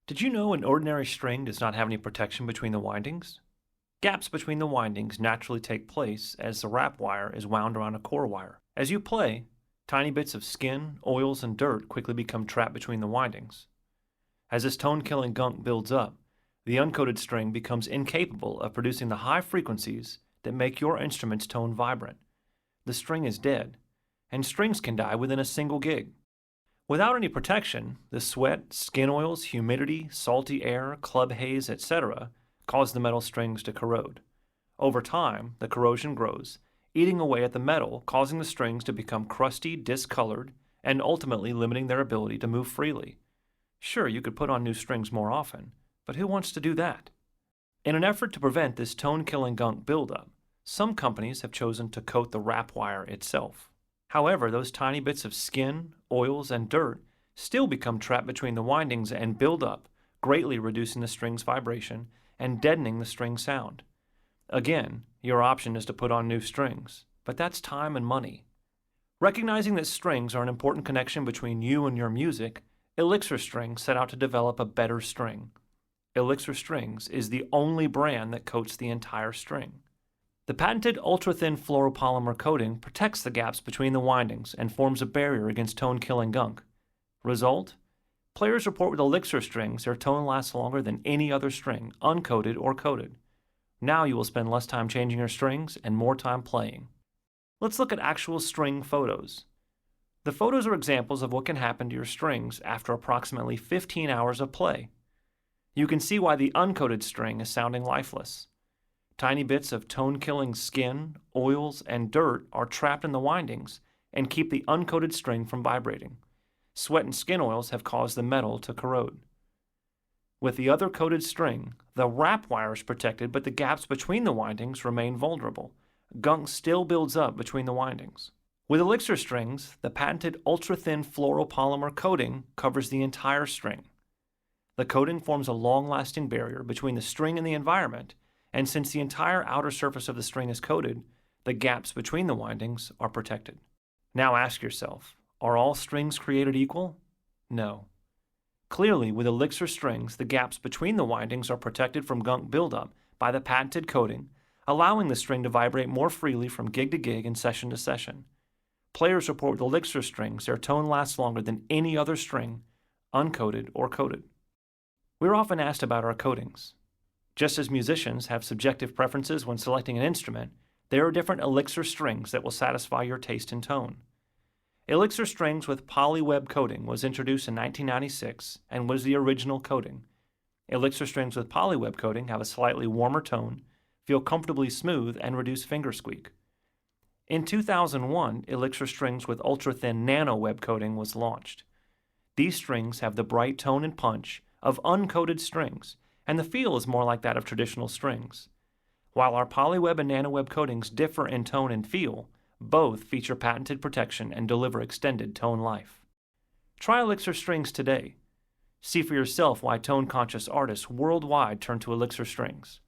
Did you know an ordinary string does not have any protection between the windings? Gaps between the windings naturally take place as the wrap wire is wound around a core wire. As you play, tiny bits of skin, oils, and dirt quickly become trapped between the windings. As this tone-killing gunk builds up, the uncoated string becomes incapable of producing the high frequencies that make your instrument's tone vibrant. The string is dead, and strings can die within a single gig. Without any protection, the sweat, skin oils, humidity, salty air, club haze, etc. cause the metal strings to corrode. Over time, the corrosion grows, eating away at the metal, causing the strings to become crusty, discolored, and ultimately limiting their ability to move freely. Sure, you could put on new strings more often, but who wants to do that? In an effort to prevent this tone-killing gunk buildup, some companies have chosen to coat the wrap wire itself. However, those tiny bits of skin, oils, and dirt still become trapped between the windings and build up, greatly reducing the string's vibration and deadening the string sound. Again, your option is to put on new strings, but that's time and money. Recognizing that strings are an important connection between you and your music, Elixir Strings set out to develop a better string. Elixir Strings is the only brand that coats the entire string. The patented ultra-thin fluoropolymer coating protects the gaps between the windings and forms a barrier against tone-killing gunk. Result? Players report with Elixir Strings their tone lasts longer than any other string, uncoated or coated. Now you will spend less time changing your strings and more time playing. Let's look at actual string photos. The photos are examples of what can happen to your strings after approximately 15 hours of play. You can see why the uncoated string is sounding lifeless. Tiny bits of tone-killing skin, oils, and dirt are trapped in the windings and keep the uncoated string from vibrating. Sweat and skin oils have caused the metal to corrode. With the other coated string, the wrap wire is protected, but the gaps between the windings remain vulnerable. Gunk still builds up between the windings. With Elixir Strings, the patented ultra-thin fluoropolymer coating covers the entire string. The coating forms a long-lasting barrier between the string and the environment, and since the entire outer surface of the string is coated, the gaps between the windings are protected. Now ask yourself, are all strings created equal? No. Clearly, with Elixir Strings, the gaps between the windings are protected from gunk buildup by the patented coating, allowing the string to vibrate more freely from gig to gig and session to session. Players report with Elixir Strings their tone lasts longer than any other string, uncoated or coated. We're often asked about our coatings. Just as musicians have subjective preferences when selecting an instrument, there are different Elixir Strings that will satisfy your taste in tone. Elixir Strings with polyweb coating was introduced in 1996 and was the original coating. Elixir Strings with polyweb coating have a slightly warmer tone, feel comfortably smooth, and reduce finger squeak. In 2001, Elixir Strings with ultra-thin nano web coating was launched. These strings have the bright tone and punch of uncoated strings, and the feel is more like that of traditional strings. While our polyweb and nanoweb coatings differ in tone and feel, both feature patented protection and deliver extended tone life. Try Elixir Strings today. See for yourself why tone-conscious artists worldwide turn to Elixir Strings.